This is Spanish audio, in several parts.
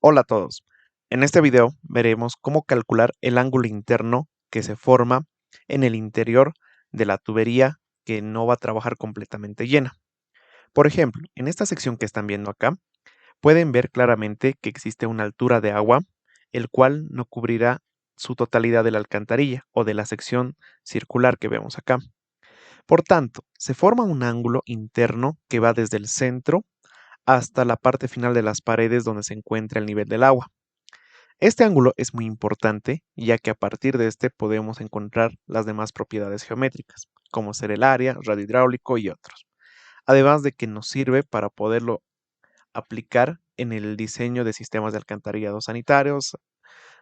Hola a todos. En este video veremos cómo calcular el ángulo interno que se forma en el interior de la tubería que no va a trabajar completamente llena. Por ejemplo, en esta sección que están viendo acá, pueden ver claramente que existe una altura de agua, el cual no cubrirá su totalidad de la alcantarilla o de la sección circular que vemos acá. Por tanto, se forma un ángulo interno que va desde el centro hasta la parte final de las paredes donde se encuentra el nivel del agua. Este ángulo es muy importante, ya que a partir de este podemos encontrar las demás propiedades geométricas, como ser el área, radio hidráulico y otros. Además de que nos sirve para poderlo aplicar en el diseño de sistemas de alcantarillado sanitarios,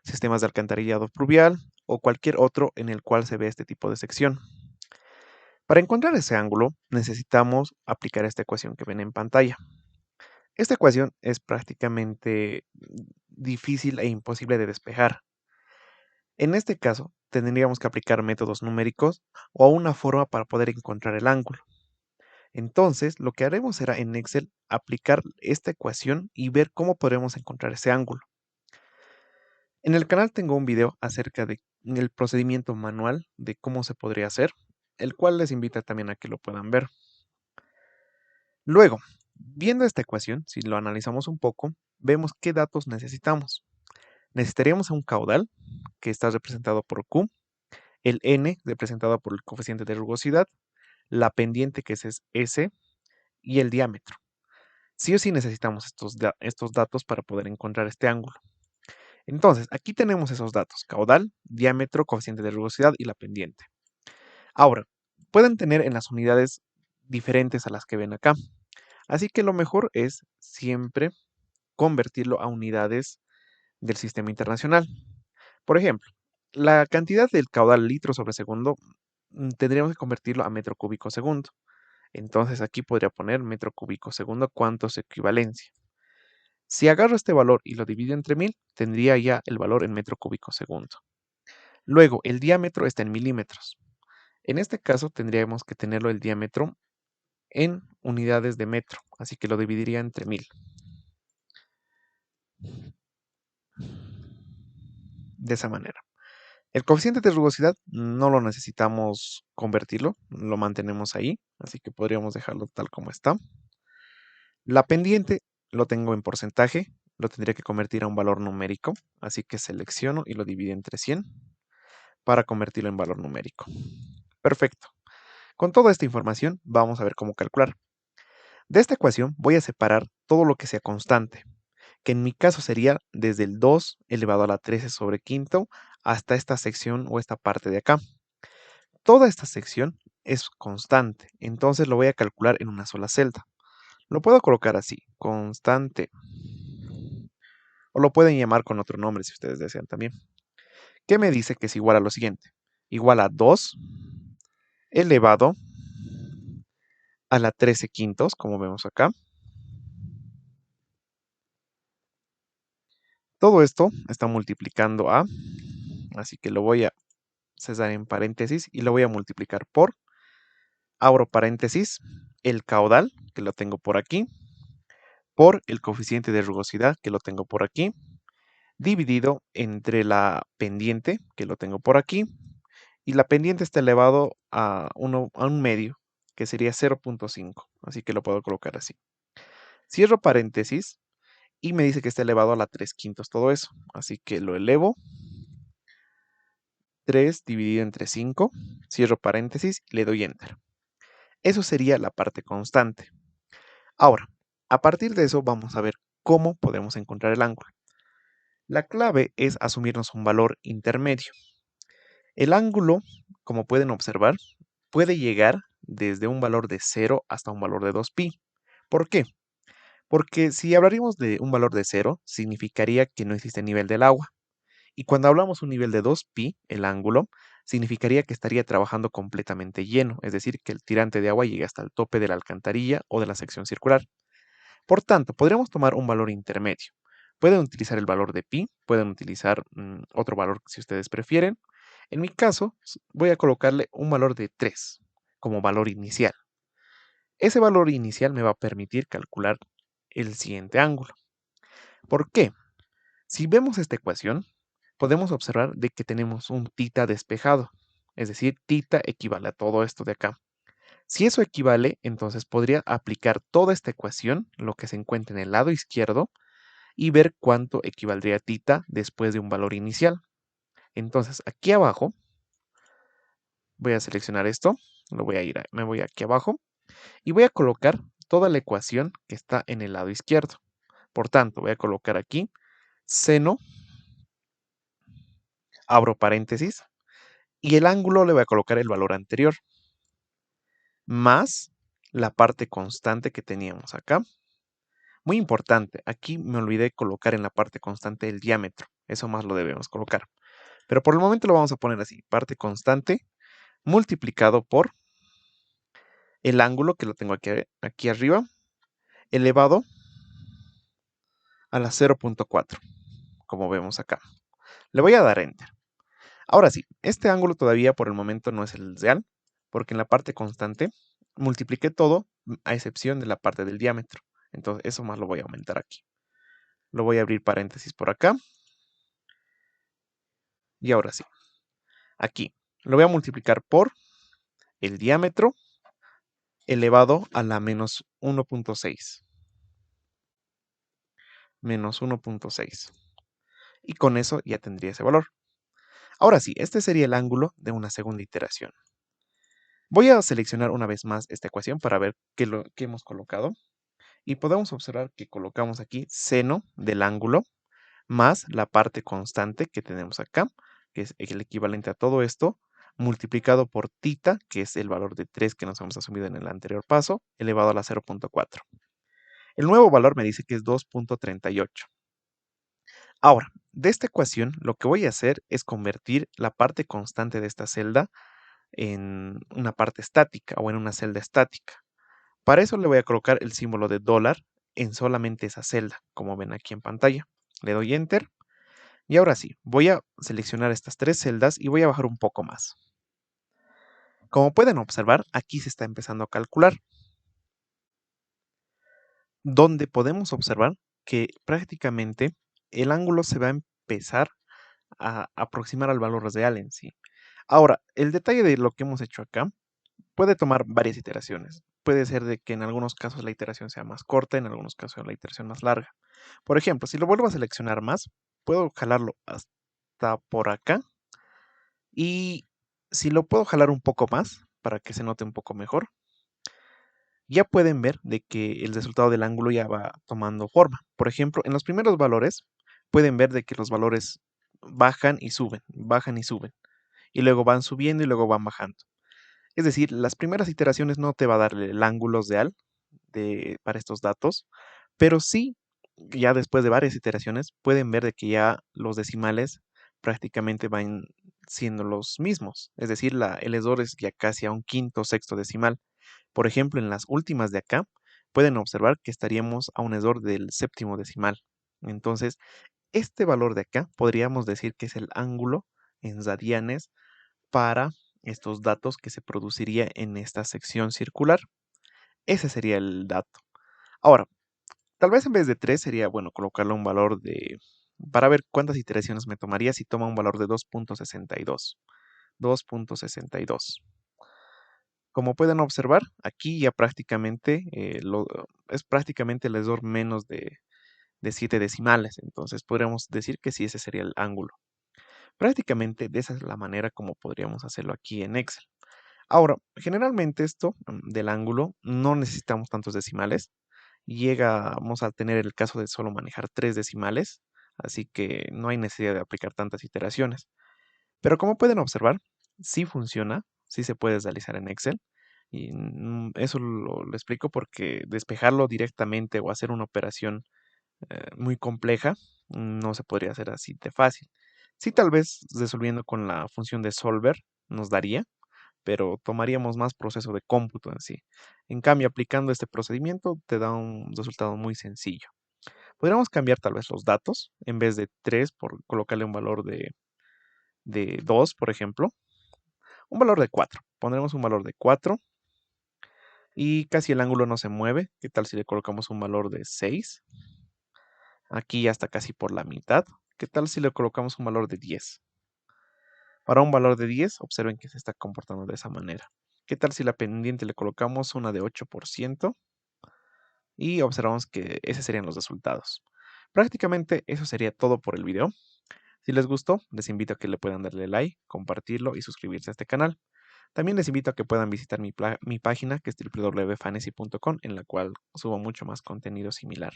sistemas de alcantarillado pluvial o cualquier otro en el cual se ve este tipo de sección. Para encontrar ese ángulo, necesitamos aplicar esta ecuación que ven en pantalla. Esta ecuación es prácticamente difícil e imposible de despejar. En este caso, tendríamos que aplicar métodos numéricos o una forma para poder encontrar el ángulo. Entonces, lo que haremos será en Excel aplicar esta ecuación y ver cómo podremos encontrar ese ángulo. En el canal tengo un video acerca de el procedimiento manual de cómo se podría hacer, el cual les invita también a que lo puedan ver. Luego, viendo esta ecuación, si lo analizamos un poco, vemos qué datos necesitamos. Necesitaríamos un caudal, que está representado por Q, el n representado por el coeficiente de rugosidad, la pendiente que es S y el diámetro. Sí o sí necesitamos estos datos para poder encontrar este ángulo. Entonces, aquí tenemos esos datos: caudal, diámetro, coeficiente de rugosidad y la pendiente. Ahora, pueden tener en las unidades diferentes a las que ven acá. Así que lo mejor es siempre convertirlo a unidades del sistema internacional. Por ejemplo, la cantidad del caudal litro sobre segundo tendríamos que convertirlo a metro cúbico segundo. Entonces aquí podría poner metro cúbico segundo, cuánto es equivalencia. Si agarro este valor y lo divido entre 1000, tendría ya el valor en metro cúbico segundo. Luego, el diámetro está en milímetros. En este caso tendríamos que tenerlo el diámetro en unidades de metro, así que lo dividiría entre 1000. De esa manera. El coeficiente de rugosidad no lo necesitamos convertirlo, lo mantenemos ahí, así que podríamos dejarlo tal como está. La pendiente lo tengo en porcentaje, lo tendría que convertir a un valor numérico, así que selecciono y lo divido entre 100 para convertirlo en valor numérico. Perfecto. Con toda esta información vamos a ver cómo calcular. De esta ecuación voy a separar todo lo que sea constante, que en mi caso sería desde el 2 elevado a la 13 sobre quinto hasta esta sección o esta parte de acá. Toda esta sección es constante, entonces lo voy a calcular en una sola celda. Lo puedo colocar así: constante, o lo pueden llamar con otro nombre si ustedes desean también. ¿Qué me dice que es igual a lo siguiente? Igual a 2 elevado a la 13 quintos, como vemos acá. Todo esto está multiplicando a, así que lo voy a cesar en paréntesis y lo voy a multiplicar por, abro paréntesis, el caudal, que lo tengo por aquí, por el coeficiente de rugosidad, que lo tengo por aquí, dividido entre la pendiente, que lo tengo por aquí, y la pendiente está elevado a un medio, que sería 0.5, así que lo puedo colocar así. Cierro paréntesis y me dice que está elevado a la 3 quintos todo eso, así que lo elevo, 3 dividido entre 5, cierro paréntesis y le doy Enter. Eso sería la parte constante. Ahora, a partir de eso vamos a ver cómo podemos encontrar el ángulo. La clave es asumirnos un valor intermedio. El ángulo, como pueden observar, puede llegar desde un valor de 0 hasta un valor de 2pi. ¿Por qué? Porque si hablaríamos de un valor de 0, significaría que no existe nivel del agua. Y cuando hablamos un nivel de 2pi, el ángulo, significaría que estaría trabajando completamente lleno, es decir, que el tirante de agua llegue hasta el tope de la alcantarilla o de la sección circular. Por tanto, podríamos tomar un valor intermedio. Pueden utilizar el valor de pi, pueden utilizar otro valor si ustedes prefieren. En mi caso, voy a colocarle un valor de 3 como valor inicial. Ese valor inicial me va a permitir calcular el siguiente ángulo. ¿Por qué? Si vemos esta ecuación, podemos observar de que tenemos un tita despejado, es decir, tita equivale a todo esto de acá. Si eso equivale, entonces podría aplicar toda esta ecuación, lo que se encuentra en el lado izquierdo, y ver cuánto equivaldría a tita después de un valor inicial. Entonces, aquí abajo, voy a seleccionar esto, me voy aquí abajo, y voy a colocar toda la ecuación que está en el lado izquierdo. Por tanto, voy a colocar aquí seno, abro paréntesis, y el ángulo le voy a colocar el valor anterior, más la parte constante que teníamos acá. Muy importante, aquí me olvidé colocar en la parte constante el diámetro, eso más lo debemos colocar. Pero por el momento lo vamos a poner así, parte constante multiplicado por el ángulo, que lo tengo aquí arriba, elevado a la 0.4, como vemos acá. Le voy a dar Enter. Ahora sí, este ángulo todavía por el momento no es el real, porque en la parte constante multipliqué todo a excepción de la parte del diámetro. Entonces eso más lo voy a aumentar aquí. Lo voy a abrir paréntesis por acá. Y ahora sí, aquí lo voy a multiplicar por el diámetro elevado a la menos 1.6. Menos 1.6. Y con eso ya tendría ese valor. Ahora sí, este sería el ángulo de una segunda iteración. Voy a seleccionar una vez más esta ecuación para ver qué hemos colocado. Y podemos observar que colocamos aquí seno del ángulo más la parte constante que tenemos acá, que es el equivalente a todo esto, multiplicado por tita, que es el valor de 3 que nos hemos asumido en el anterior paso, elevado a la 0.4. El nuevo valor me dice que es 2.38. Ahora, de esta ecuación, lo que voy a hacer es convertir la parte constante de esta celda en una parte estática o en una celda estática. Para eso le voy a colocar el símbolo de dólar en solamente esa celda, como ven aquí en pantalla. Le doy Enter y ahora sí, voy a seleccionar estas tres celdas y voy a bajar un poco más. Como pueden observar, aquí se está empezando a calcular, donde podemos observar que prácticamente el ángulo se va a empezar a aproximar al valor real en sí. Ahora, el detalle de lo que hemos hecho acá puede tomar varias iteraciones. Puede ser de que en algunos casos la iteración sea más corta, en algunos casos la iteración más larga. Por ejemplo, si lo vuelvo a seleccionar más, puedo jalarlo hasta por acá. Y si lo puedo jalar un poco más, para que se note un poco mejor, ya pueden ver de que el resultado del ángulo ya va tomando forma. Por ejemplo, en los primeros valores, pueden ver de que los valores bajan y suben. Y luego van subiendo y luego van bajando. Es decir, las primeras iteraciones no te va a dar el ángulo real para estos datos, pero sí, ya después de varias iteraciones, pueden ver de que ya los decimales prácticamente van siendo los mismos. Es decir, el error es ya casi a un quinto o sexto decimal. Por ejemplo, en las últimas de acá, pueden observar que estaríamos a un error del séptimo decimal. Entonces, este valor de acá podríamos decir que es el ángulo en radianes para estos datos que se produciría en esta sección circular. Ese sería el dato. Ahora, tal vez en vez de 3 sería bueno colocarle un valor para ver cuántas iteraciones me tomaría si toma un valor de 2.62. 2.62. Como pueden observar, aquí ya prácticamente es prácticamente el error menos de 7 decimales. Entonces podríamos decir que sí, ese sería el ángulo. Prácticamente de esa es la manera como podríamos hacerlo aquí en Excel. Ahora, generalmente esto del ángulo no necesitamos tantos decimales. Llegamos a tener el caso de solo manejar 3 decimales, así que no hay necesidad de aplicar tantas iteraciones. Pero como pueden observar, sí funciona, sí se puede realizar en Excel. Y eso lo explico porque despejarlo directamente o hacer una operación muy compleja no se podría hacer así de fácil. Sí, tal vez resolviendo con la función de solver nos daría, pero tomaríamos más proceso de cómputo en sí. En cambio, aplicando este procedimiento te da un resultado muy sencillo. Podríamos cambiar tal vez los datos, en vez de 3 por colocarle un valor de 2, por ejemplo, un valor de 4. Pondremos un valor de 4 y casi el ángulo no se mueve. ¿Qué tal si le colocamos un valor de 6? Aquí ya está casi por la mitad. ¿Qué tal si le colocamos un valor de 10? Para un valor de 10, observen que se está comportando de esa manera. ¿Qué tal si la pendiente le colocamos una de 8%? Y observamos que esos serían los resultados. Prácticamente eso sería todo por el video. Si les gustó, les invito a que le puedan darle like, compartirlo y suscribirse a este canal. También les invito a que puedan visitar mi página que es www.fantasy.com, en la cual subo mucho más contenido similar.